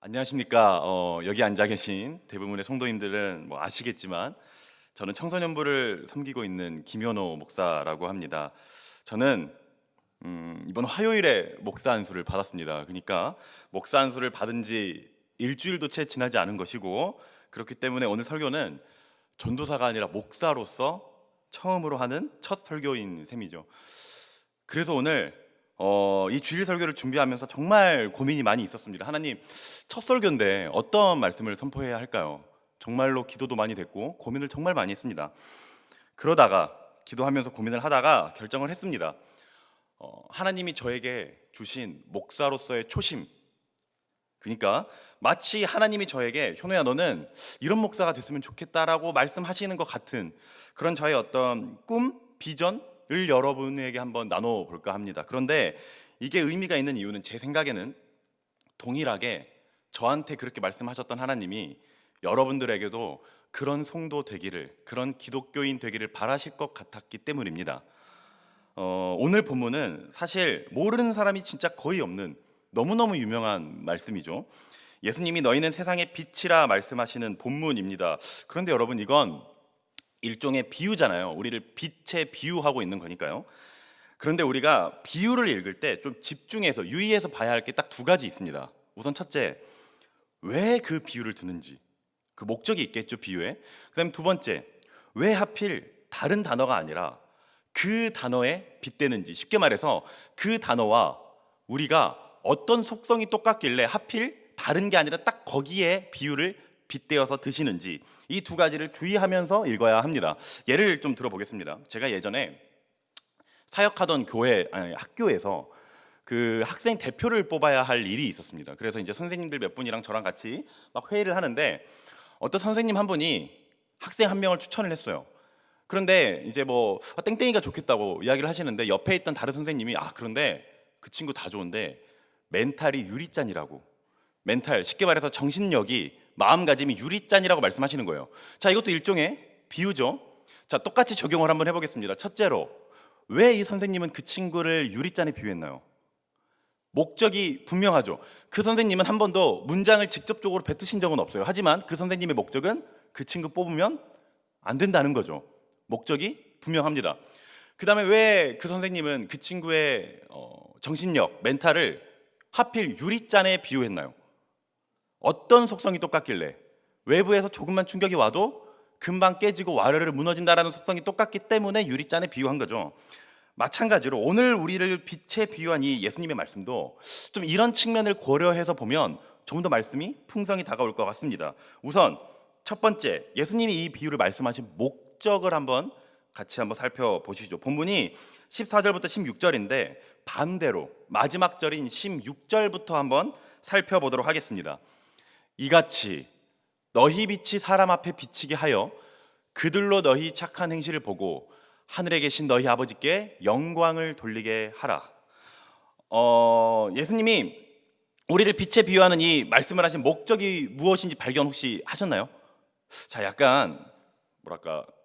안녕하십니까. 여기 앉아 계신 대부분의 성도님들은 아시겠지만 저는 청소년부를 섬기고 있는 김현호 목사라고 합니다. 저는 이번 화요일에 목사 안수를 받았습니다. 그러니까 목사 안수를 받은 지 일주일도 채 지나지 않은 것이고, 그렇기 때문에 오늘 설교는 전도사가 아니라 목사로서 처음으로 하는 첫 설교인 셈이죠. 그래서 오늘 이 주일 설교를 준비하면서 정말 고민이 많이 있었습니다. 하나님, 첫 설교인데 어떤 말씀을 선포해야 할까요? 정말로 기도도 많이 됐고 고민을 정말 많이 했습니다. 그러다가 기도하면서 고민을 하다가 결정을 했습니다. 하나님이 저에게 주신 목사로서의 초심, 그러니까 마치 하나님이 저에게 현우야 너는 이런 목사가 됐으면 좋겠다라고 말씀하시는 것 같은 그런 저의 어떤 꿈, 비전을 여러분에게 한번 나눠볼까 합니다. 그런데 이게 의미가 있는 이유는 제 생각에는 동일하게 저한테 그렇게 말씀하셨던 하나님이 여러분들에게도 그런 성도 되기를, 그런 기독교인 되기를 바라실 것 같았기 때문입니다. 오늘 본문은 사실 모르는 사람이 진짜 거의 없는 너무너무 유명한 말씀이죠. 예수님이 너희는 세상의 빛이라 말씀하시는 본문입니다. 그런데 여러분, 이건 일종의 비유잖아요. 우리를 빛에 비유하고 있는 거니까요. 그런데 우리가 비유를 읽을 때 좀 집중해서 유의해서 봐야 할 게 딱 두 가지 있습니다. 우선 첫째, 왜 그 비유를 드는지, 그 목적이 있겠죠, 비유에. 그다음에 두 번째, 왜 하필 다른 단어가 아니라 그 단어에 빗대는지, 쉽게 말해서 그 단어와 우리가 어떤 속성이 똑같길래 하필 다른 게 아니라 딱 거기에 비유를 빗대어서 드시는지, 이 두 가지를 주의하면서 읽어야 합니다. 예를 좀 들어보겠습니다. 제가 예전에 사역하던 학교에서 그 학생 대표를 뽑아야 할 일이 있었습니다. 그래서 이제 선생님들 몇 분이랑 저랑 같이 막 회의를 하는데 어떤 선생님 한 분이 학생 한 명을 추천을 했어요. 그런데 이제 땡땡이가 좋겠다고 이야기를 하시는데 옆에 있던 다른 선생님이 그런데 그 친구 다 좋은데 멘탈이 유리잔이라고, 멘탈, 쉽게 말해서 정신력이, 마음가짐이 유리잔이라고 말씀하시는 거예요. 자, 이것도 일종의 비유죠. 자, 똑같이 적용을 한번 해보겠습니다. 첫째로, 왜 이 선생님은 그 친구를 유리잔에 비유했나요? 목적이 분명하죠. 그 선생님은 한 번도 문장을 직접적으로 뱉으신 적은 없어요. 하지만 그 선생님의 목적은 그 친구 뽑으면 안 된다는 거죠. 목적이 분명합니다. 그 다음에 왜 그 선생님은 그 친구의 정신력, 멘탈을 하필 유리잔에 비유했나요? 어떤 속성이 똑같길래? 외부에서 조금만 충격이 와도 금방 깨지고 와르르 무너진다라는 속성이 똑같기 때문에 유리잔에 비유한 거죠. 마찬가지로 오늘 우리를 빛에 비유한 이 예수님의 말씀도 좀 이런 측면을 고려해서 보면 좀 더 말씀이 풍성히 다가올 것 같습니다. 우선 첫 번째, 예수님이 이 비유를 말씀하신 목적을 같이 한번 살펴보시죠. 본문이 14절부터 16절인데 반대로 마지막 절인 16절부터 한번 살펴보도록 하겠습니다. 이같이 너희 빛이 사람 앞에 비치게 하여 그들로 너희 착한 행실을 보고 하늘에 계신 너희 아버지께 영광을 돌리게 하라. 예수님이 우리를 빛에 비유하는 이 말씀을 하신 목적이 무엇인지 발견 혹시 하셨나요? 자, 약간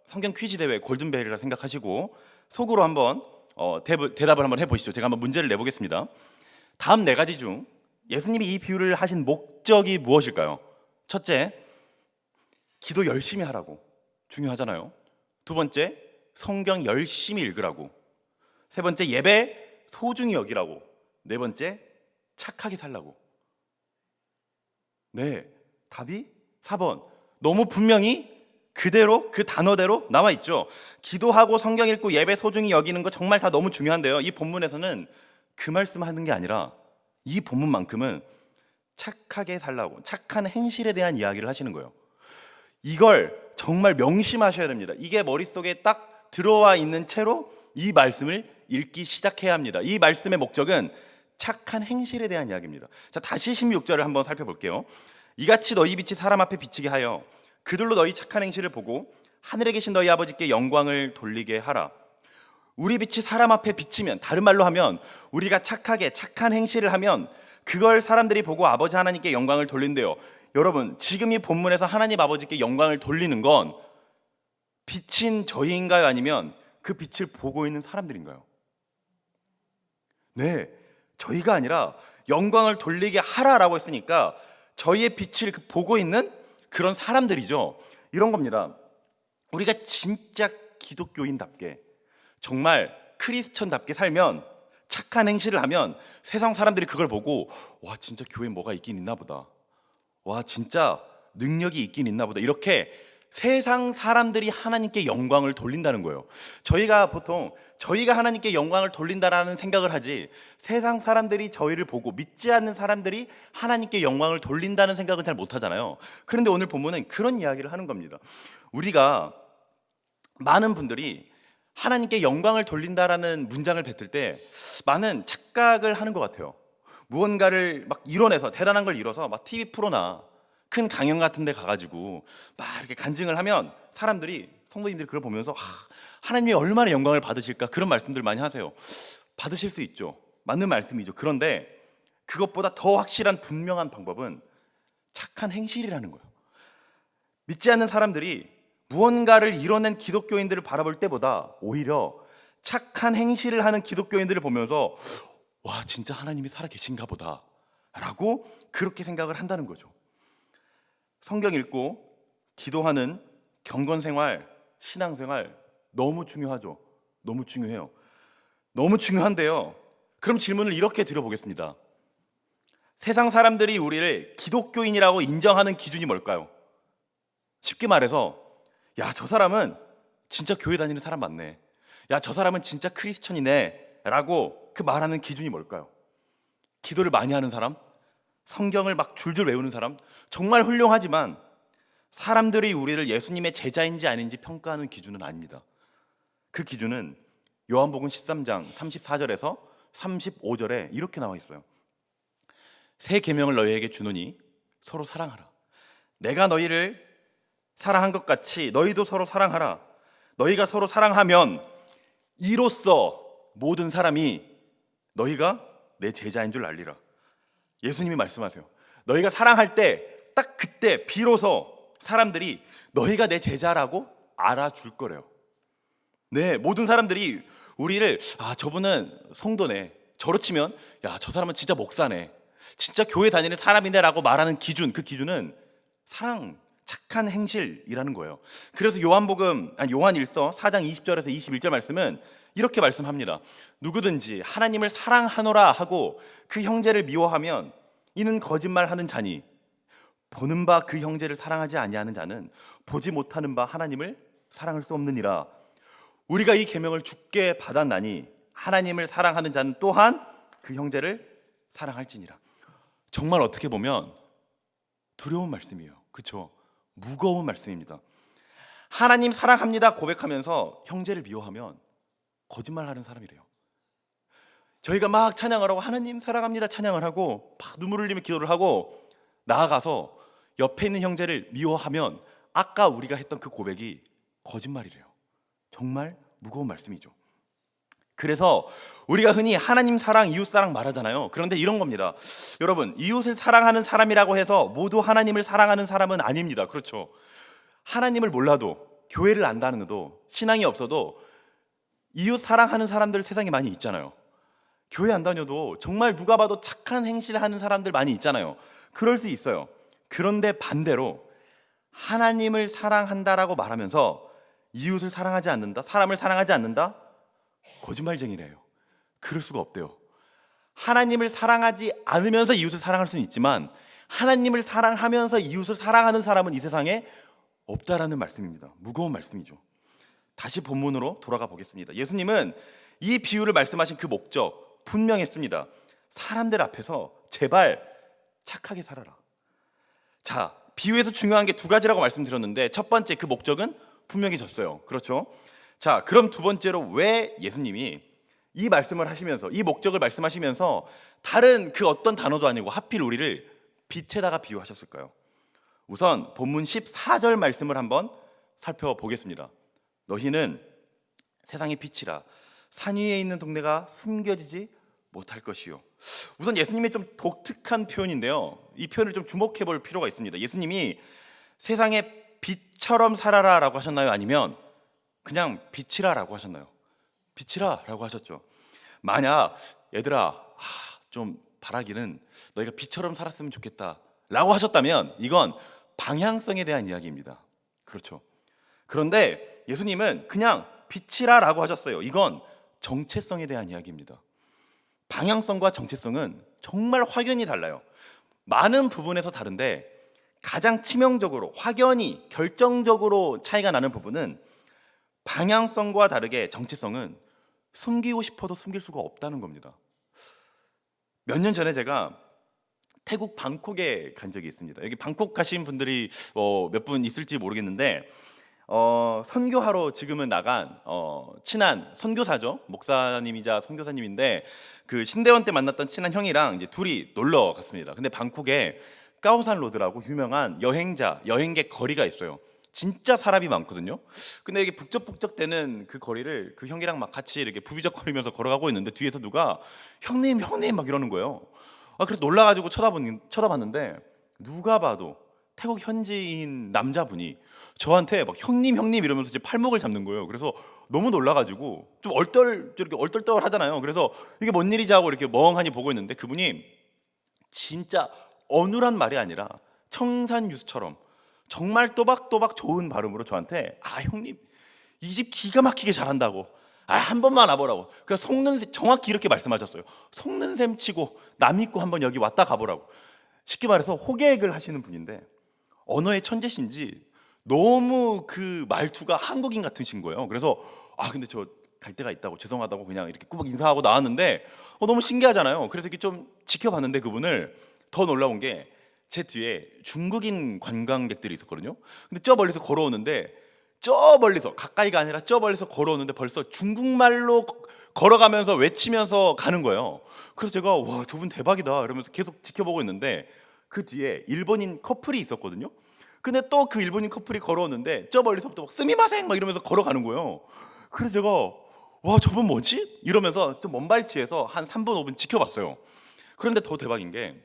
성경 퀴즈 대회 골든벨이라 생각하시고 속으로 한번 대답을 한번 해보시죠. 제가 한번 문제를 내보겠습니다. 다음 네 가지 중 예수님이 이 비유를 하신 목적이 무엇일까요? 첫째, 기도 열심히 하라고, 중요하잖아요. 두 번째, 성경 열심히 읽으라고. 세 번째, 예배 소중히 여기라고. 네 번째, 착하게 살라고. 네, 답이 4번. 너무 분명히 그대로 그 단어대로 나와 있죠. 기도하고 성경 읽고 예배 소중히 여기는 거 정말 다 너무 중요한데요, 이 본문에서는 그 말씀하는 게 아니라 이 본문만큼은 착하게 살라고, 착한 행실에 대한 이야기를 하시는 거예요. 이걸 정말 명심하셔야 됩니다. 이게 머릿속에 딱 들어와 있는 채로 이 말씀을 읽기 시작해야 합니다. 이 말씀의 목적은 착한 행실에 대한 이야기입니다. 자, 다시 16절을 한번 살펴볼게요. 이같이 너희 빛이 사람 앞에 비치게 하여 그들로 너희 착한 행실을 보고 하늘에 계신 너희 아버지께 영광을 돌리게 하라. 우리 빛이 사람 앞에 비치면, 다른 말로 하면 우리가 착하게 착한 행실을 하면 그걸 사람들이 보고 아버지 하나님께 영광을 돌린대요. 여러분, 지금 이 본문에서 하나님 아버지께 영광을 돌리는 건 빛인 저희인가요? 아니면 그 빛을 보고 있는 사람들인가요? 네, 저희가 아니라 영광을 돌리게 하라라고 했으니까 저희의 빛을 보고 있는 그런 사람들이죠. 이런 겁니다. 우리가 진짜 기독교인답게, 정말 크리스천답게 살면, 착한 행실을 하면 세상 사람들이 그걸 보고 와, 진짜 교회에 뭐가 있긴 있나 보다, 와, 진짜 능력이 있긴 있나 보다, 이렇게 세상 사람들이 하나님께 영광을 돌린다는 거예요. 저희가 보통 저희가 하나님께 영광을 돌린다라는 생각을 하지, 세상 사람들이 저희를 보고, 믿지 않는 사람들이 하나님께 영광을 돌린다는 생각은 잘 못하잖아요. 그런데 오늘 본문은 그런 이야기를 하는 겁니다. 우리가, 많은 분들이 하나님께 영광을 돌린다라는 문장을 뱉을 때 많은 착각을 하는 것 같아요. 무언가를 막 이뤄내서, 대단한 걸 이뤄서 막 TV 프로나 큰 강연 같은 데 가가지고 막 이렇게 간증을 하면 사람들이, 성도님들이 그걸 보면서 하나님이 얼마나 영광을 받으실까, 그런 말씀들 많이 하세요. 받으실 수 있죠. 맞는 말씀이죠. 그런데 그것보다 더 확실한 분명한 방법은 착한 행실이라는 거예요. 믿지 않는 사람들이 무언가를 이뤄낸 기독교인들을 바라볼 때보다 오히려 착한 행실을 하는 기독교인들을 보면서 와, 진짜 하나님이 살아계신가 보다 라고 그렇게 생각을 한다는 거죠. 성경 읽고 기도하는 경건생활, 신앙생활 너무 중요하죠. 너무 중요해요. 너무 중요한데요, 그럼 질문을 이렇게 드려보겠습니다. 세상 사람들이 우리를 기독교인이라고 인정하는 기준이 뭘까요? 쉽게 말해서, 야, 저 사람은 진짜 교회 다니는 사람 맞네, 야, 저 사람은 진짜 크리스천이네 라고 그 말하는 기준이 뭘까요? 기도를 많이 하는 사람? 성경을 막 줄줄 외우는 사람? 정말 훌륭하지만 사람들이 우리를 예수님의 제자인지 아닌지 평가하는 기준은 아닙니다. 그 기준은 요한복음 13장 34절에서 35절에 이렇게 나와 있어요. 새 계명을 너희에게 주노니 서로 사랑하라. 내가 너희를 사랑한 것 같이 너희도 서로 사랑하라. 너희가 서로 사랑하면 이로써 모든 사람이 너희가 내 제자인 줄 알리라. 예수님이 말씀하세요. 너희가 사랑할 때 딱 그때 비로소 사람들이 너희가 내 제자라고 알아줄 거래요. 네, 모든 사람들이 우리를, 아, 저분은 성도네, 저로 치면 야, 저 사람은 진짜 목사네, 진짜 교회 다니는 사람이네 라고 말하는 기준, 그 기준은 사랑, 착한 행실이라는 거예요. 그래서 요한일서 4장 20절에서 21절 말씀은 이렇게 말씀합니다. 누구든지 하나님을 사랑하노라 하고 그 형제를 미워하면 이는 거짓말하는 자니, 보는 바 그 형제를 사랑하지 아니하는 자는 보지 못하는 바 하나님을 사랑할 수 없느니라. 우리가 이 계명을 주께 받았나니 하나님을 사랑하는 자는 또한 그 형제를 사랑할지니라. 정말 어떻게 보면 두려운 말씀이에요. 그렇죠? 무거운 말씀입니다. 하나님 사랑합니다 고백하면서 형제를 미워하면 거짓말하는 사람이래요. 저희가 막 찬양을 하고 하나님 사랑합니다 찬양을 하고 막 눈물 흘리며 기도를 하고 나아가서 옆에 있는 형제를 미워하면 아까 우리가 했던 그 고백이 거짓말이래요. 정말 무거운 말씀이죠. 그래서 우리가 흔히 하나님 사랑, 이웃 사랑 말하잖아요. 그런데 이런 겁니다. 여러분, 이웃을 사랑하는 사람이라고 해서 모두 하나님을 사랑하는 사람은 아닙니다. 그렇죠? 하나님을 몰라도, 교회를 안 다녀도, 신앙이 없어도 이웃 사랑하는 사람들 세상에 많이 있잖아요. 교회 안 다녀도 정말 누가 봐도 착한 행실을 하는 사람들 많이 있잖아요. 그럴 수 있어요. 그런데 반대로 하나님을 사랑한다라고 말하면서 이웃을 사랑하지 않는다, 사람을 사랑하지 않는다? 거짓말쟁이래요. 그럴 수가 없대요. 하나님을 사랑하지 않으면서 이웃을 사랑할 수는 있지만 하나님을 사랑하면서 이웃을 사랑하는 사람은 이 세상에 없다라는 말씀입니다. 무거운 말씀이죠. 다시 본문으로 돌아가 보겠습니다. 예수님은 이 비유를 말씀하신 그 목적 분명했습니다. 사람들 앞에서 제발 착하게 살아라. 자, 비유에서 중요한 게 두 가지라고 말씀드렸는데 첫 번째 그 목적은 분명해졌어요. 그렇죠? 자, 그럼 두 번째로 왜 예수님이 이 말씀을 하시면서, 이 목적을 말씀하시면서 다른 그 어떤 단어도 아니고 하필 우리를 빛에다가 비유하셨을까요? 우선 본문 14절 말씀을 한번 살펴보겠습니다. 너희는 세상의 빛이라 산 위에 있는 동네가 숨겨지지 못할 것이요. 우선 예수님의 좀 독특한 표현인데요, 이 표현을 좀 주목해 볼 필요가 있습니다. 예수님이 세상의 빛처럼 살아라 라고 하셨나요? 아니면 그냥 빛이라 라고 하셨나요? 빛이라 라고 하셨죠. 만약 얘들아 좀 바라기는 너희가 빛처럼 살았으면 좋겠다 라고 하셨다면 이건 방향성에 대한 이야기입니다. 그렇죠. 그런데 예수님은 그냥 빛이라 라고 하셨어요. 이건 정체성에 대한 이야기입니다. 방향성과 정체성은 정말 확연히 달라요. 많은 부분에서 다른데 가장 치명적으로, 확연히, 결정적으로 차이가 나는 부분은 방향성과 다르게 정체성은 숨기고 싶어도 숨길 수가 없다는 겁니다. 몇 년 전에 제가 태국 방콕에 간 적이 있습니다. 여기 방콕 가신 분들이 몇 분 있을지 모르겠는데 선교하러 지금은 나간 친한 선교사죠. 목사님이자 선교사님인데 그 신대원 때 만났던 친한 형이랑 이제 둘이 놀러 갔습니다. 근데 방콕에 까오산 로드라고 유명한 여행객 거리가 있어요. 진짜 사람이 많거든요. 근데 이게 북적북적대는 그 거리를 그 형이랑 막 같이 이렇게 부비적거리면서 걸어가고 있는데 뒤에서 누가 형님 막 이러는 거예요. 그래서 놀라가지고 쳐다봤는데 누가 봐도 태국 현지인 남자분이 저한테 막 형님 이러면서 제 팔목을 잡는 거예요. 그래서 너무 놀라가지고 좀 이렇게 얼떨떨 하잖아요. 그래서 이게 뭔 일이지 하고 이렇게 멍하니 보고 있는데 그분이 진짜 어눌한 말이 아니라 청산유수처럼 정말 또박또박 좋은 발음으로 저한테 형님 이 집 기가 막히게 잘한다고 한 번만 와보라고. 그냥 정확히 이렇게 말씀하셨어요. 속는 셈 치고 남 믿고 한번 여기 왔다 가보라고. 쉽게 말해서 호객을 하시는 분인데 언어의 천재신지 너무 그 말투가 한국인 같으신 거예요. 그래서 근데 저 갈 데가 있다고 죄송하다고 그냥 이렇게 꾸벅 인사하고 나왔는데 너무 신기하잖아요. 그래서 이렇게 좀 지켜봤는데 그분을 더 놀라운 게 제 뒤에 중국인 관광객들이 있었거든요. 근데 저 멀리서 걸어오는데 저 멀리서 가까이가 아니라 저 멀리서 걸어오는데 벌써 중국말로 걸어가면서 외치면서 가는 거예요. 그래서 제가 와 저분 대박이다 이러면서 계속 지켜보고 있는데 그 뒤에 일본인 커플이 있었거든요. 근데 또 그 일본인 커플이 걸어오는데 저 멀리서부터 막 스미마생 막 이러면서 걸어가는 거예요. 그래서 제가 와 저분 뭐지? 이러면서 좀 먼 발치에서 한 3분 5분 지켜봤어요. 그런데 더 대박인 게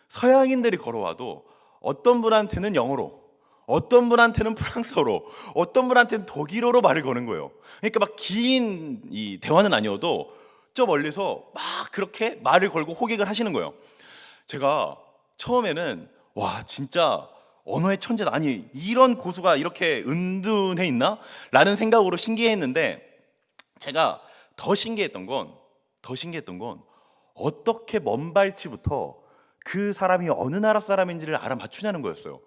서양인들이 걸어와도 어떤 분한테는 영어로, 어떤 분한테는 프랑스어로, 어떤 분한테는 독일어로 말을 거는 거예요. 그러니까 막 긴 이 대화는 아니어도 저 멀리서 막 그렇게 말을 걸고 호객을 하시는 거예요. 제가 처음에는 와 진짜 언어의 천재다. 아니 이런 고수가 이렇게 은둔해 있나? 라는 생각으로 신기했는데 제가 더 신기했던 건 어떻게 먼 발치부터 그 사람이 어느 나라 사람인지를 알아맞추냐는 거였어요.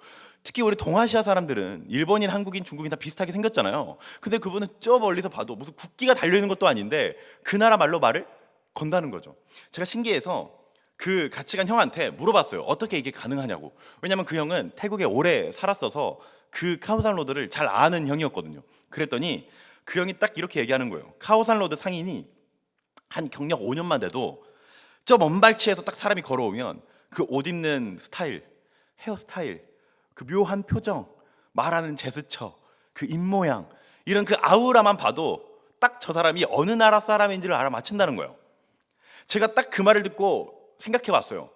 특히 우리 동아시아 사람들은 일본인, 한국인, 중국인 다 비슷하게 생겼잖아요. 근데 그분은 저 멀리서 봐도 무슨 국기가 달려있는 것도 아닌데 그 나라 말로 말을 건다는 거죠. 제가 신기해서 그 같이 간 형한테 물어봤어요. 어떻게 이게 가능하냐고. 왜냐면 그 형은 태국에 오래 살았어서 그 카오산 로드를 잘 아는 형이었거든요. 그랬더니 그 형이 딱 이렇게 얘기하는 거예요. 카오산 로드 상인이 한 경력 5년만 돼도 저 먼 발치에서 딱 사람이 걸어오면 그 옷 입는 스타일, 헤어스타일, 그 묘한 표정, 말하는 제스처, 그 입모양 이런 그 아우라만 봐도 딱 저 사람이 어느 나라 사람인지를 알아맞힌다는 거예요. 제가 딱 그 말을 듣고 생각해 봤어요.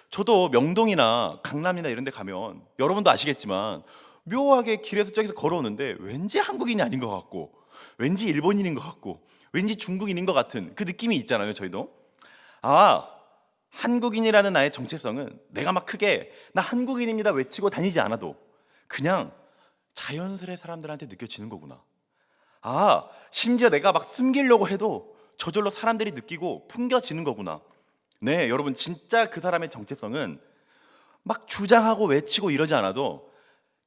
저도 명동이나 강남이나 이런 데 가면 여러분도 아시겠지만 묘하게 길에서 저기서 걸어오는데 왠지 한국인이 아닌 것 같고 왠지 일본인인 것 같고 왠지 중국인인 것 같은 그 느낌이 있잖아요. 저희도 한국인이라는 나의 정체성은 내가 막 크게 나 한국인입니다 외치고 다니지 않아도 그냥 자연스레 사람들한테 느껴지는 거구나. 심지어 내가 막 숨기려고 해도 저절로 사람들이 느끼고 풍겨지는 거구나. 네, 여러분 진짜 그 사람의 정체성은 막 주장하고 외치고 이러지 않아도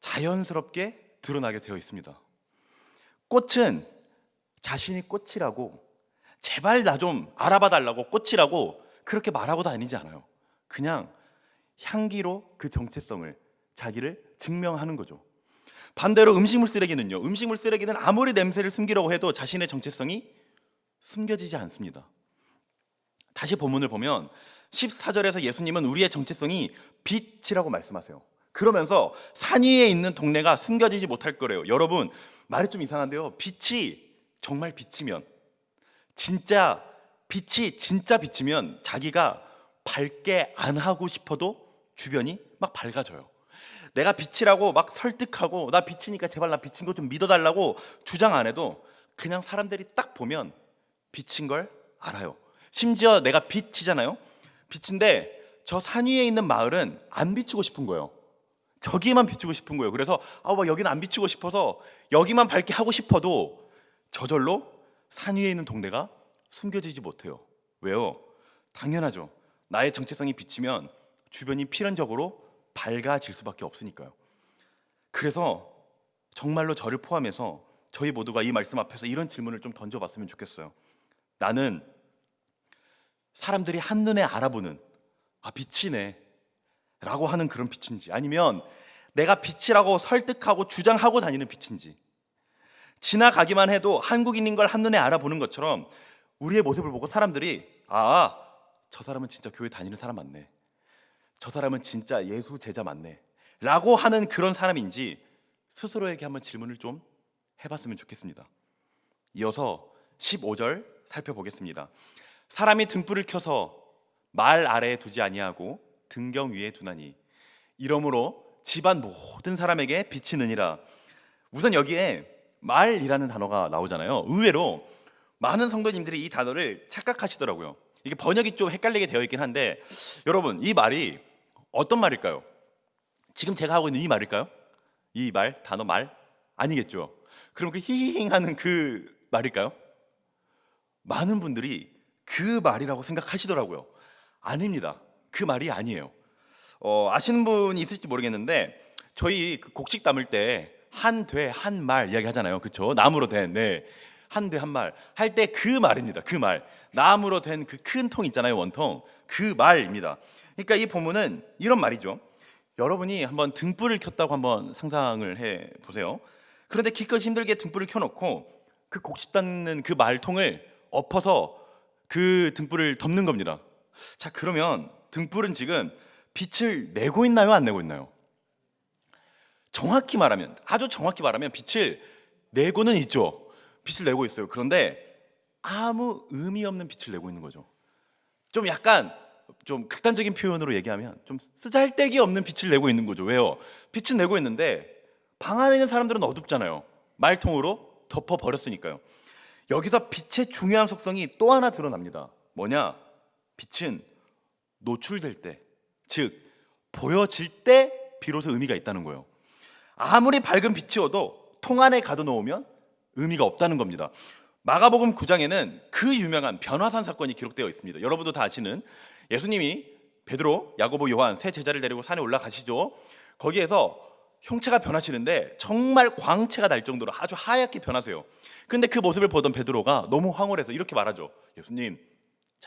자연스럽게 드러나게 되어 있습니다. 꽃은 자신이 꽃이라고 제발 나 좀 알아봐 달라고 꽃이라고 그렇게 말하고 다니지 않아요. 그냥 향기로 그 정체성을 자기를 증명하는 거죠. 반대로 음식물 쓰레기는 아무리 냄새를 숨기려고 해도 자신의 정체성이 숨겨지지 않습니다. 다시 본문을 보면 14절에서 예수님은 우리의 정체성이 빛이라고 말씀하세요. 그러면서 산 위에 있는 동네가 숨겨지지 못할 거래요. 여러분 말이 좀 이상한데요. 빛이 정말 빛이면 진짜 빛이면 자기가 밝게 안 하고 싶어도 주변이 막 밝아져요. 내가 빛이라고 막 설득하고 나 빛이니까 제발 나 빛인 거 좀 믿어달라고 주장 안 해도 그냥 사람들이 딱 보면 빛인 걸 알아요. 심지어 내가 빛이잖아요. 빛인데 저 산 위에 있는 마을은 안 비추고 싶은 거예요. 저기만 비추고 싶은 거예요. 그래서 막 여기는 안 비추고 싶어서 여기만 밝게 하고 싶어도 저절로 산 위에 있는 동네가 숨겨지지 못해요. 왜요? 당연하죠. 나의 정체성이 비치면 주변이 필연적으로 밝아질 수밖에 없으니까요. 그래서 정말로 저를 포함해서 저희 모두가 이 말씀 앞에서 이런 질문을 좀 던져봤으면 좋겠어요. 나는 사람들이 한눈에 알아보는 빛이네 라고 하는 그런 빛인지, 아니면 내가 빛이라고 설득하고 주장하고 다니는 빛인지, 지나가기만 해도 한국인인 걸 한눈에 알아보는 것처럼 우리의 모습을 보고 사람들이 저 사람은 진짜 교회 다니는 사람 맞네, 저 사람은 진짜 예수 제자 맞네 라고 하는 그런 사람인지 스스로에게 한번 질문을 좀 해봤으면 좋겠습니다. 이어서 15절 살펴보겠습니다. 사람이 등불을 켜서 말 아래에 두지 아니하고 등경 위에 두나니 이러므로 집안 모든 사람에게 비치느니라. 우선 여기에 말이라는 단어가 나오잖아요. 의외로 많은 성도님들이 이 단어를 착각하시더라고요. 이게 번역이 좀 헷갈리게 되어 있긴 한데, 여러분, 이 말이 어떤 말일까요? 지금 제가 하고 있는 이 말일까요? 이 말, 단어 말? 아니겠죠. 그럼 그 히히힝 하는 그 말일까요? 많은 분들이 그 말이라고 생각하시더라고요. 아닙니다. 그 말이 아니에요. 아시는 분이 있을지 모르겠는데, 저희 그 곡식 담을 때 한 돼, 한 말 이야기 하잖아요. 그렇죠? 나무로 된, 한 돼, 한 말 할 때 그 말입니다. 그 말. 나무로 된 그 큰 통 있잖아요. 원통. 그 말입니다. 그러니까 이 본문은 이런 말이죠. 여러분이 한번 등불을 켰다고 한번 상상을 해 보세요. 그런데 기껏 힘들게 등불을 켜놓고 그 곡식 담는 그 말통을 엎어서 그 등불을 덮는 겁니다. 자, 그러면 등불은 지금 빛을 내고 있나요? 안 내고 있나요? 정확히 말하면, 아주 정확히 말하면 빛을 내고는 있죠. 빛을 내고 있어요. 그런데 아무 의미 없는 빛을 내고 있는 거죠. 좀 약간 좀 극단적인 표현으로 얘기하면 좀 쓰잘데기 없는 빛을 내고 있는 거죠. 왜요? 빛은 내고 있는데 방 안에 있는 사람들은 어둡잖아요. 말통으로 덮어버렸으니까요. 여기서 빛의 중요한 속성이 또 하나 드러납니다. 뭐냐? 빛은 노출될 때, 즉 보여질 때 비로소 의미가 있다는 거예요. 아무리 밝은 빛이어도 통 안에 가둬놓으면 의미가 없다는 겁니다. 마가복음 9장에는 그 유명한 변화산 사건이 기록되어 있습니다. 여러분도 다 아시는, 예수님이 베드로, 야고보, 요한 세 제자를 데리고 산에 올라가시죠. 거기에서 형체가 변하시는데 정말 광채가 날 정도로 아주 하얗게 변하세요. 근데 그 모습을 보던 베드로가 너무 황홀해서 이렇게 말하죠. 예수님,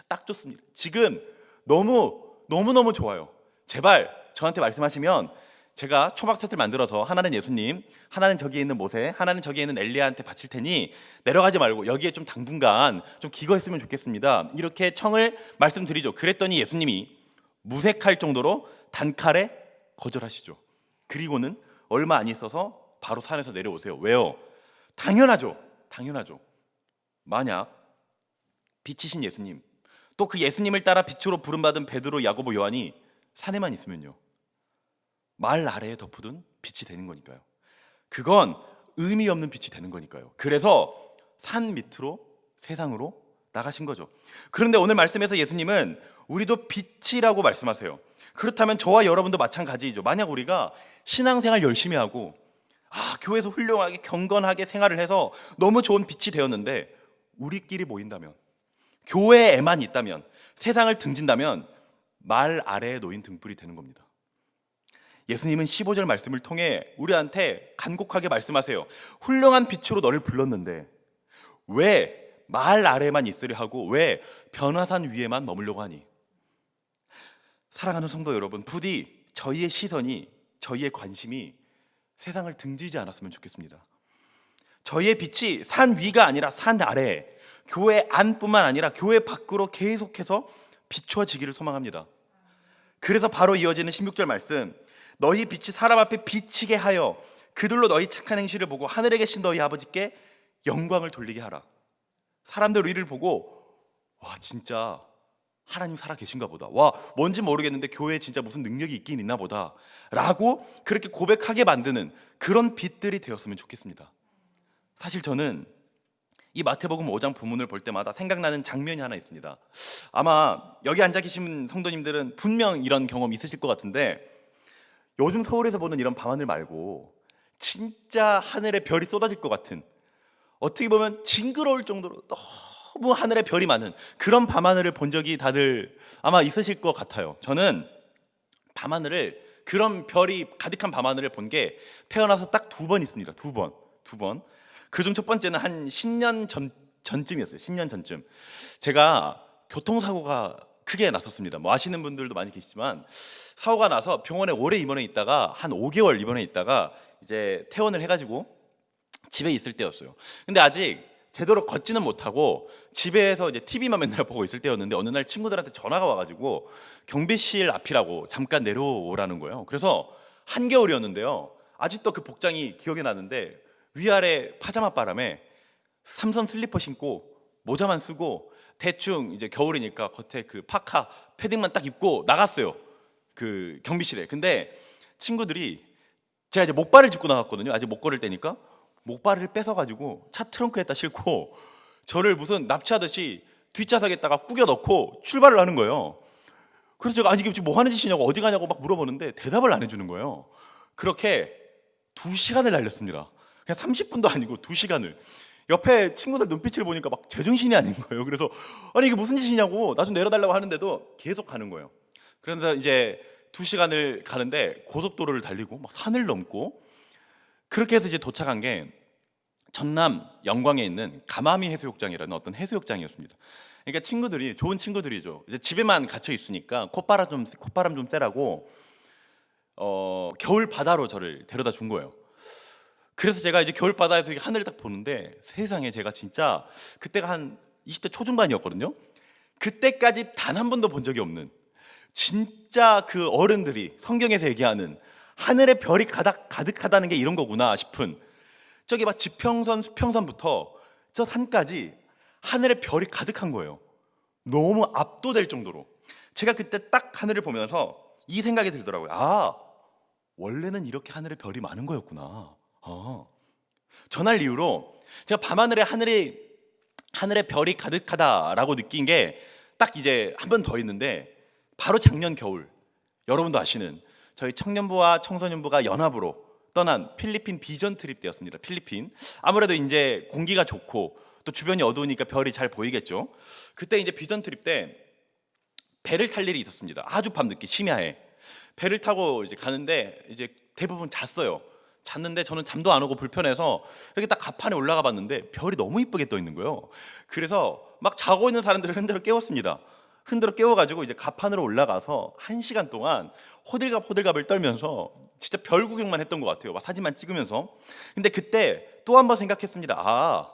딱 좋습니다. 지금 너무너무 좋아요. 제발 저한테 말씀하시면 제가 초막셋을 만들어서 하나는 예수님, 하나는 저기에 있는 모세, 하나는 저기에 있는 엘리야한테 바칠 테니 내려가지 말고 여기에 좀 당분간 좀 기거했으면 좋겠습니다. 이렇게 청을 말씀드리죠. 그랬더니 예수님이 무색할 정도로 단칼에 거절하시죠. 그리고는 얼마 안 있어서 바로 산에서 내려오세요. 왜요? 당연하죠. 만약 빛이신 예수님, 또 그 예수님을 따라 빛으로 부름받은 베드로, 야고보, 요한이 산에만 있으면요, 말 아래에 덮어둔 빛이 되는 거니까요. 그건 의미 없는 빛이 되는 거니까요. 그래서 산 밑으로, 세상으로 나가신 거죠. 그런데 오늘 말씀에서 예수님은 우리도 빛이라고 말씀하세요. 그렇다면 저와 여러분도 마찬가지이죠. 만약 우리가 신앙생활 열심히 하고 교회에서 훌륭하게 경건하게 생활을 해서 너무 좋은 빛이 되었는데 우리끼리 모인다면, 교회에만 있다면, 세상을 등진다면 말 아래에 놓인 등불이 되는 겁니다. 예수님은 15절 말씀을 통해 우리한테 간곡하게 말씀하세요. 훌륭한 빛으로 너를 불렀는데 왜 말 아래에만 있으려 하고 왜 변화산 위에만 머물려고 하니? 사랑하는 성도 여러분, 부디 저희의 시선이, 저희의 관심이 세상을 등지지 않았으면 좋겠습니다. 저희의 빛이 산 위가 아니라 산 아래, 교회 안뿐만 아니라 교회 밖으로 계속해서 비추어지기를 소망합니다. 그래서 바로 이어지는 16절 말씀, 너희 빛이 사람 앞에 비치게 하여 그들로 너희 착한 행실을 보고 하늘에 계신 너희 아버지께 영광을 돌리게 하라. 사람들 우리를 보고 진짜 하나님 살아 계신가 보다, 뭔지 모르겠는데 교회에 진짜 무슨 능력이 있긴 있나 보다 라고 그렇게 고백하게 만드는 그런 빛들이 되었으면 좋겠습니다. 사실 저는 이 마태복음 5장 본문을 볼 때마다 생각나는 장면이 하나 있습니다. 아마 여기 앉아 계신 성도님들은 분명 이런 경험 있으실 것 같은데, 요즘 서울에서 보는 이런 밤하늘 말고 진짜 하늘에 별이 쏟아질 것 같은, 어떻게 보면 징그러울 정도로 너무 하늘에 별이 많은 그런 밤하늘을 본 적이 다들 아마 있으실 것 같아요. 저는 밤하늘을, 그런 별이 가득한 밤하늘을 본 게 태어나서 딱 2번 있습니다. 두 번. 그중 첫 번째는 한 10년 전쯤이었어요. 10년 전쯤. 제가 교통사고가 크게 났었습니다. 뭐 아시는 분들도 많이 계시지만, 사고가 나서 병원에 오래 입원해 있다가 한 5개월 입원해 있다가 이제 퇴원을 해가지고 집에 있을 때였어요. 근데 아직 제대로 걷지는 못하고 집에서 이제 TV만 맨날 보고 있을 때였는데, 어느 날 친구들한테 전화가 와가지고 경비실 앞이라고 잠깐 내려오라는 거예요. 그래서 한겨울이었는데요. 아직도 그 복장이 기억이 나는데, 위아래 파자마 바람에 삼선 슬리퍼 신고 모자만 쓰고 대충 이제 겨울이니까 겉에 그 파카 패딩만 딱 입고 나갔어요. 그 경비실에. 근데 친구들이, 제가 이제 목발을 짚고 나갔거든요. 아직 못 걸을 때니까 목발을 뺏어가지고 차 트렁크에다 싣고 저를 무슨 납치하듯이 뒷좌석에다가 꾸겨 넣고 출발을 하는 거예요. 그래서 제가 아니 이게 지금 뭐 하는 짓이냐고, 어디 가냐고 막 물어보는데 대답을 안 해주는 거예요. 그렇게 2시간을 달렸습니다. 그냥 30분도 아니고 2시간을. 옆에 친구들 눈빛을 보니까 막 제정신이 아닌 거예요. 그래서 아니 이게 무슨 짓이냐고, 나 좀 내려달라고 하는데도 계속 가는 거예요. 그래서 이제 2시간을 가는데 고속도로를 달리고 막 산을 넘고, 그렇게 해서 이제 도착한 게 전남 영광에 있는 가마미 해수욕장이라는 어떤 해수욕장이었습니다. 그러니까 친구들이, 좋은 친구들이죠. 이제 집에만 갇혀 있으니까 콧바람 좀 쐬라고 겨울 바다로 저를 데려다 준 거예요. 그래서 제가 이제 겨울 바다에서 하늘을 딱 보는데, 세상에, 제가 진짜 그때가 한 20대 초중반이었거든요. 그때까지 단 한 번도 본 적이 없는, 진짜 그 어른들이 성경에서 얘기하는 하늘에 별이 가득하다는 게 이런 거구나 싶은, 저기 막 지평선 수평선부터 저 산까지 하늘에 별이 가득한 거예요. 너무 압도될 정도로. 제가 그때 딱 하늘을 보면서 이 생각이 들더라고요. 아, 원래는 이렇게 하늘에 별이 많은 거였구나. 전날 이후로 제가 밤하늘에 하늘에 별이 가득하다라고 느낀 게 딱 이제 한 번 더 있는데, 바로 작년 겨울, 여러분도 아시는 저희 청년부와 청소년부가 연합으로 떠난 필리핀 비전 트립 때였습니다. 필리핀. 아무래도 이제 공기가 좋고 또 주변이 어두우니까 별이 잘 보이겠죠. 그때 이제 비전 트립 때 배를 탈 일이 있었습니다. 아주 밤늦게 심야에 배를 타고 이제 가는데, 이제 대부분 잤어요. 잤는데 저는 잠도 안 오고 불편해서 이렇게 딱 갑판에 올라가 봤는데 별이 너무 이쁘게 떠 있는 거예요. 그래서 막 자고 있는 사람들을 흔들어 깨웠습니다. 흔들어 깨워가지고 이제 갑판으로 올라가서 1시간 동안 호들갑을 떨면서 진짜 별 구경만 했던 것 같아요. 막 사진만 찍으면서. 근데 그때 또 한 번 생각했습니다. 아,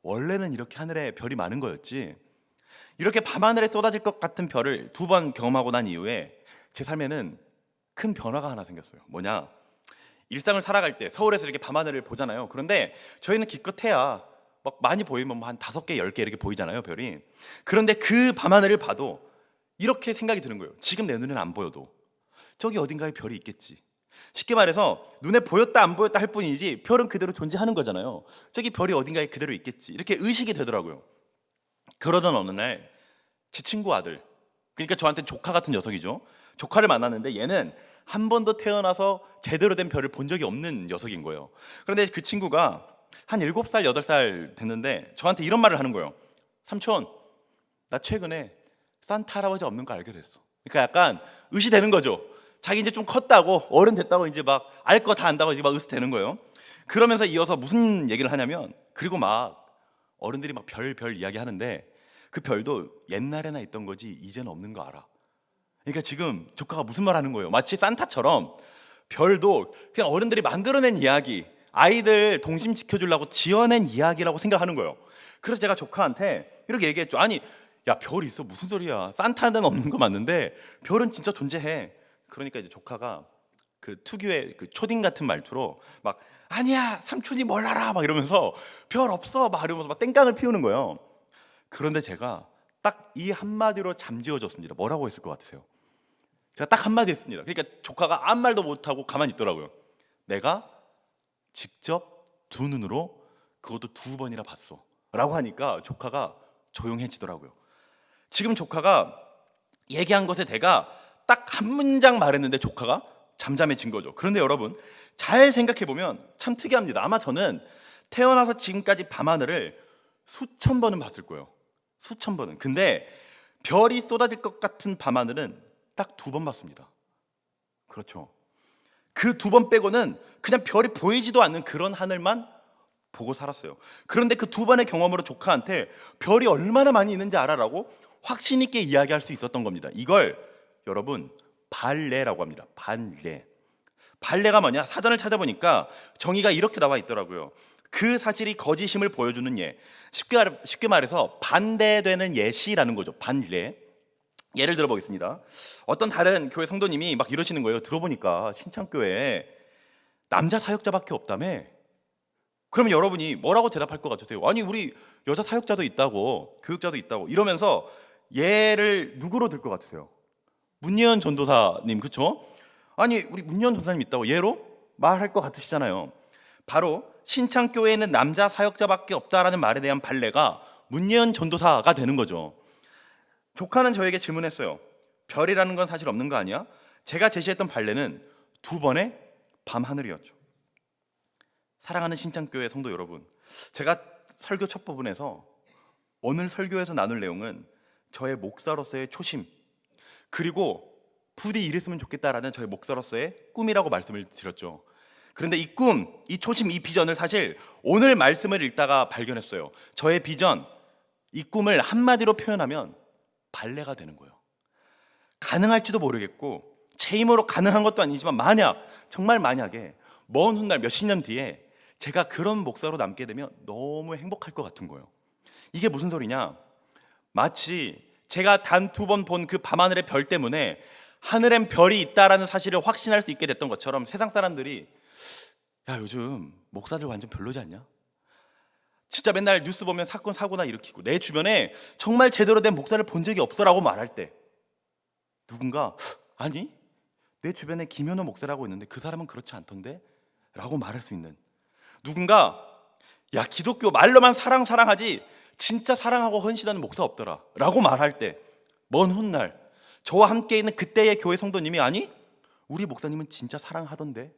원래는 이렇게 하늘에 별이 많은 거였지. 이렇게 밤하늘에 쏟아질 것 같은 별을 2번 경험하고 난 이후에 제 삶에는 큰 변화가 하나 생겼어요. 뭐냐? 일상을 살아갈 때 서울에서 이렇게 밤하늘을 보잖아요. 그런데 저희는 기껏해야 막 많이 보이면 뭐한 5개, 10개 이렇게 보이잖아요, 별이. 그런데 그 밤하늘을 봐도 이렇게 생각이 드는 거예요. 지금 내 눈에는 안 보여도 저기 어딘가에 별이 있겠지. 쉽게 말해서 눈에 보였다 안 보였다 할 뿐이지 별은 그대로 존재하는 거잖아요. 저기 별이 어딘가에 그대로 있겠지. 이렇게 의식이 되더라고요. 그러던 어느 날 제 친구 아들, 그러니까 저한테 조카 같은 녀석이죠. 조카를 만났는데 얘는 한 번도 태어나서 제대로 된 별을 본 적이 없는 녀석인 거예요. 그런데 그 친구가 한 7살, 8살 됐는데 저한테 이런 말을 하는 거예요. 삼촌, 나 최근에 산타 할아버지 없는 거 알게 됐어. 그러니까 약간 의시되는 거죠. 자기 이제 좀 컸다고, 어른 됐다고, 이제 막 알 거 다 안다고 이제 막 의시되는 거예요. 그러면서 이어서 무슨 얘기를 하냐면, 그리고 막 어른들이 막 별 이야기 하는데 그 별도 옛날에나 있던 거지 이제는 없는 거 알아. 그러니까 지금 조카가 무슨 말 하는 거예요. 마치 산타처럼 별도 그냥 어른들이 만들어낸 이야기, 아이들 동심시켜주려고 지어낸 이야기라고 생각하는 거예요. 그래서 제가 조카한테 이렇게 얘기했죠. 아니, 야, 별 있어, 무슨 소리야. 산타는 없는 거 맞는데 별은 진짜 존재해. 그러니까 이제 조카가 그 특유의 그 초딩 같은 말투로 막, 아니야, 삼촌이 뭘 알아, 막 이러면서 별 없어 막 이러면서 막 땡깡을 피우는 거예요. 그런데 제가 딱 이 한마디로 잠재워졌습니다. 뭐라고 했을 것 같으세요? 제가 딱 한마디 했습니다. 그러니까 조카가 아무 말도 못하고 가만히 있더라고요. 내가 직접 2눈으로 그것도 2번이나 봤어. 라고 하니까 조카가 조용해지더라고요. 지금 조카가 얘기한 것에 대가 딱 한 문장 말했는데 조카가 잠잠해진 거죠. 그런데 여러분 잘 생각해보면 참 특이합니다. 아마 저는 태어나서 지금까지 밤하늘을 수천 번은 봤을 거예요. 수천 번은. 근데 별이 쏟아질 것 같은 밤하늘은 딱 2번 봤습니다. 그렇죠. 그 2번 빼고는 그냥 별이 보이지도 않는 그런 하늘만 보고 살았어요. 그런데 그 2번의 경험으로 조카한테 별이 얼마나 많이 있는지 알아라고 확신 있게 이야기할 수 있었던 겁니다. 이걸 여러분 발레라고 합니다. 발레. 발레가 뭐냐? 사전을 찾아보니까 정의가 이렇게 나와 있더라고요. 그 사실이 거짓임을 보여주는 예. 쉽게 말해서 반대되는 예시라는 거죠. 반례. 예를 들어 보겠습니다. 어떤 다른 교회 성도님이 막 이러시는 거예요. 들어보니까 신창교회에 남자 사역자밖에 없다며. 그러면 여러분이 뭐라고 대답할 것 같으세요? 아니 우리 여자 사역자도 있다고, 교육자도 있다고 이러면서 예를 누구로 들 것 같으세요? 문예원 전도사님, 그렇죠? 아니 우리 문예원 전도사님 있다고 예로 말할 것 같으시잖아요. 바로 신창교회에는 남자 사역자밖에 없다라는 말에 대한 발레가 문예원 전도사가 되는 거죠. 조카는 저에게 질문했어요. 별이라는 건 사실 없는 거 아니야? 제가 제시했던 발레는 2번의 밤하늘이었죠. 사랑하는 신창교회 성도 여러분, 제가 설교 첫 부분에서 오늘 설교에서 나눌 내용은 저의 목사로서의 초심, 그리고 부디 이랬으면 좋겠다라는 저의 목사로서의 꿈이라고 말씀을 드렸죠. 그런데 이 꿈, 이 초심, 이 비전을 사실 오늘 말씀을 읽다가 발견했어요. 저의 비전, 이 꿈을 한마디로 표현하면 발레가 되는 거예요. 가능할지도 모르겠고 제 힘으로 가능한 것도 아니지만 정말 만약에 먼 훗날 몇십 년 뒤에 제가 그런 목사로 남게 되면 너무 행복할 것 같은 거예요. 이게 무슨 소리냐? 마치 제가 단 2번 본 그 밤하늘의 별 때문에 하늘엔 별이 있다라는 사실을 확신할 수 있게 됐던 것처럼 세상 사람들이 야 요즘 목사들 완전 별로지 않냐? 진짜 맨날 뉴스 보면 사건 사고나 일으키고 내 주변에 정말 제대로 된 목사를 본 적이 없어라고 말할 때 누군가 아니 내 주변에 김현호 목사라고 있는데 그 사람은 그렇지 않던데? 라고 말할 수 있는 누군가 야 기독교 말로만 사랑하지 진짜 사랑하고 헌신하는 목사 없더라 라고 말할 때 먼 훗날 저와 함께 있는 그때의 교회 성도님이 아니 우리 목사님은 진짜 사랑하던데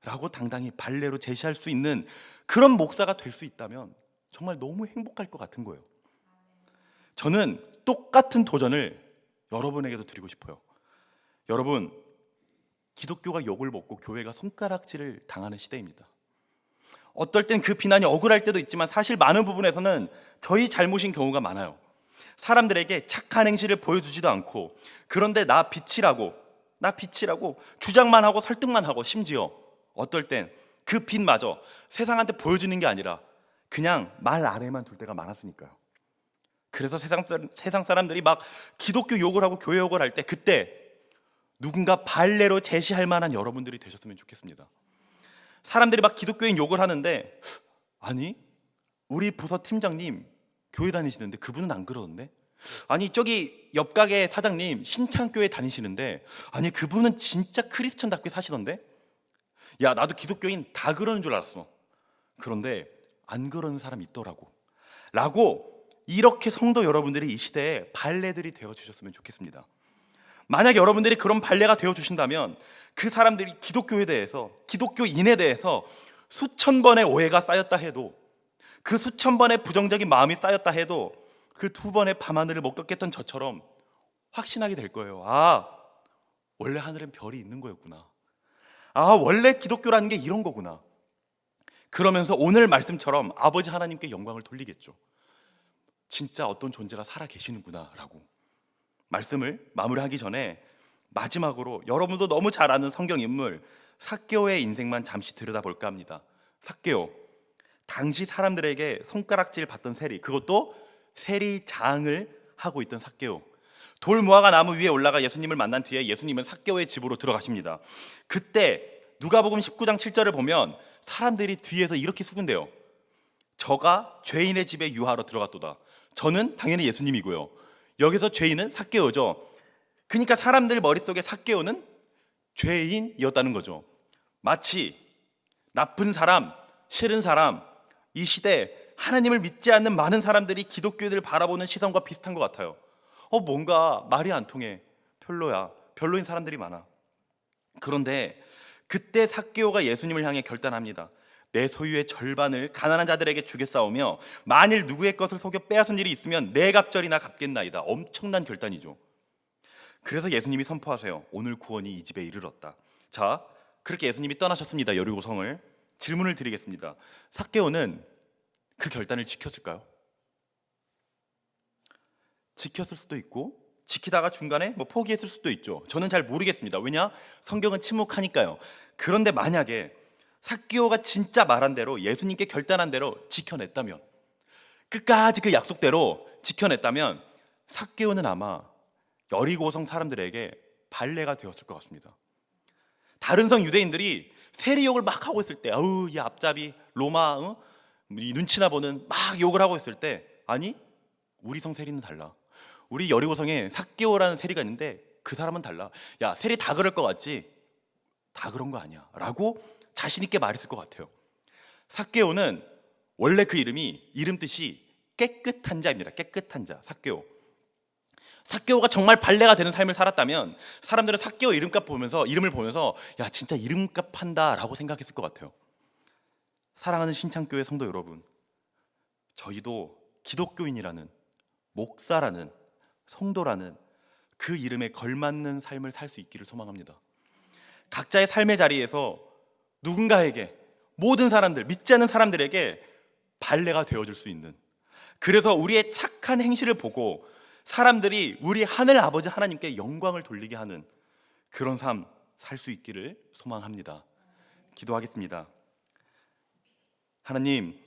라고 당당히 발레로 제시할 수 있는 그런 목사가 될 수 있다면 정말 너무 행복할 것 같은 거예요. 저는 똑같은 도전을 여러분에게도 드리고 싶어요. 여러분, 기독교가 욕을 먹고 교회가 손가락질을 당하는 시대입니다. 어떨 땐 그 비난이 억울할 때도 있지만 사실 많은 부분에서는 저희 잘못인 경우가 많아요. 사람들에게 착한 행실을 보여주지도 않고 그런데 나 빛이라고 주장만 하고 설득만 하고 심지어 어떨 땐 그 빛마저 세상한테 보여주는 게 아니라 그냥 말 아래만 둘 때가 많았으니까요. 그래서 세상 사람들이 막 기독교 욕을 하고 교회 욕을 할 때 그때 누군가 발레로 제시할 만한 여러분들이 되셨으면 좋겠습니다. 사람들이 막 기독교인 욕을 하는데 아니 우리 부서 팀장님 교회 다니시는데 그분은 안 그러던데? 아니 저기 옆 가게 사장님 신창교회 다니시는데 아니 그분은 진짜 크리스천답게 사시던데? 야 나도 기독교인 다 그러는 줄 알았어. 그런데 안 그러는 사람 있더라고 라고 이렇게 성도 여러분들이 이 시대에 발레들이 되어주셨으면 좋겠습니다. 만약 여러분들이 그런 발레가 되어주신다면 그 사람들이 기독교에 대해서 기독교인에 대해서 수천 번의 오해가 쌓였다 해도 그 수천 번의 부정적인 마음이 쌓였다 해도 그 2번의 밤하늘을 목격했던 저처럼 확신하게 될 거예요. 아 원래 하늘엔 별이 있는 거였구나. 아 원래 기독교라는 게 이런 거구나. 그러면서 오늘 말씀처럼 아버지 하나님께 영광을 돌리겠죠. 진짜 어떤 존재가 살아 계시는구나 라고. 말씀을 마무리하기 전에 마지막으로 여러분도 너무 잘 아는 성경 인물 삭개오의 인생만 잠시 들여다볼까 합니다. 삭개오, 당시 사람들에게 손가락질 받던 세리, 그것도 세리장을 하고 있던 삭개오. 돌 무화과 나무 위에 올라가 예수님을 만난 뒤에 예수님은 삭개오의 집으로 들어가십니다. 그때 누가복음 19장 7절을 보면 사람들이 뒤에서 이렇게 수군대요. 저가 죄인의 집에 유하러 들어갔도다. 저는 당연히 예수님이고요. 여기서 죄인은 삭개오죠. 그러니까 사람들 머릿속에 삭개오는 죄인이었다는 거죠. 마치 나쁜 사람, 싫은 사람, 이 시대 하나님을 믿지 않는 많은 사람들이 기독교인을 바라보는 시선과 비슷한 것 같아요. 뭔가 말이 안 통해. 별로야. 별로인 사람들이 많아. 그런데 그때 삭개오가 예수님을 향해 결단합니다. 내 소유의 절반을 가난한 자들에게 주겠사오며 만일 누구의 것을 속여 빼앗은 일이 있으면 내 갑절이나 갚겠나이다. 엄청난 결단이죠. 그래서 예수님이 선포하세요. 오늘 구원이 이 집에 이르렀다. 자, 그렇게 예수님이 떠나셨습니다. 여리고성을. 질문을 드리겠습니다. 삭개오는 그 결단을 지켰을까요? 지켰을 수도 있고 지키다가 중간에 포기했을 수도 있죠. 저는 잘 모르겠습니다. 왜냐? 성경은 침묵하니까요. 그런데 만약에 삭개오가 진짜 말한 대로 예수님께 결단한 대로 지켜냈다면, 끝까지 그 약속대로 지켜냈다면 삭개오는 아마 여리고성 사람들에게 발레가 되었을 것 같습니다. 다른 성 유대인들이 세리욕을 막 하고 있을 때, 아우 이 앞잡이 로마 이 눈치나 보는 막 욕을 하고 있을 때, 아니 우리 성 세리는 달라. 우리 여리고성에 삭개오라는 세리가 있는데 그 사람은 달라. 야, 세리 다 그럴 것 같지? 다 그런 거 아니야 라고 자신 있게 말했을 것 같아요. 삭개오는 원래 그 이름 뜻이 깨끗한 자입니다. 깨끗한 자, 삭개오. 삭개오가 정말 발레가 되는 삶을 살았다면 사람들은 삭개오 이름을 보면서 야, 진짜 이름값 한다라고 생각했을 것 같아요. 사랑하는 신창교회 성도 여러분, 저희도 기독교인이라는, 목사라는, 성도라는 그 이름에 걸맞는 삶을 살 수 있기를 소망합니다. 각자의 삶의 자리에서 누군가에게, 모든 사람들, 믿지 않는 사람들에게 발레가 되어줄 수 있는, 그래서 우리의 착한 행실을 보고 사람들이 우리 하늘 아버지 하나님께 영광을 돌리게 하는 그런 삶 살 수 있기를 소망합니다. 기도하겠습니다. 하나님,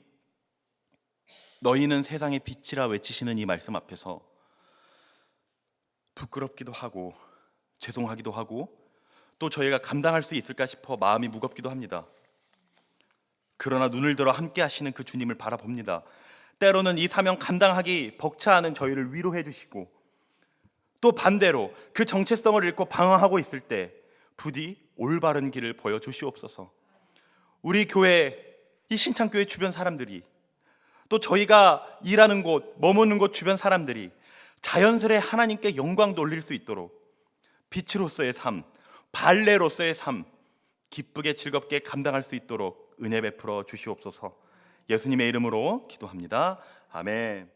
너희는 세상의 빛이라 외치시는 이 말씀 앞에서 부끄럽기도 하고 죄송하기도 하고 또 저희가 감당할 수 있을까 싶어 마음이 무겁기도 합니다. 그러나 눈을 들어 함께 하시는 그 주님을 바라봅니다. 때로는 이 사명 감당하기 벅차하는 저희를 위로해 주시고, 또 반대로 그 정체성을 잃고 방황하고 있을 때 부디 올바른 길을 보여주시옵소서. 우리 교회, 이 신창교회 주변 사람들이, 또 저희가 일하는 곳, 머무는 곳 주변 사람들이 자연스레 하나님께 영광 돌릴 수 있도록 빛으로서의 삶, 발레로서의 삶, 기쁘게 즐겁게 감당할 수 있도록 은혜 베풀어 주시옵소서. 예수님의 이름으로 기도합니다. 아멘.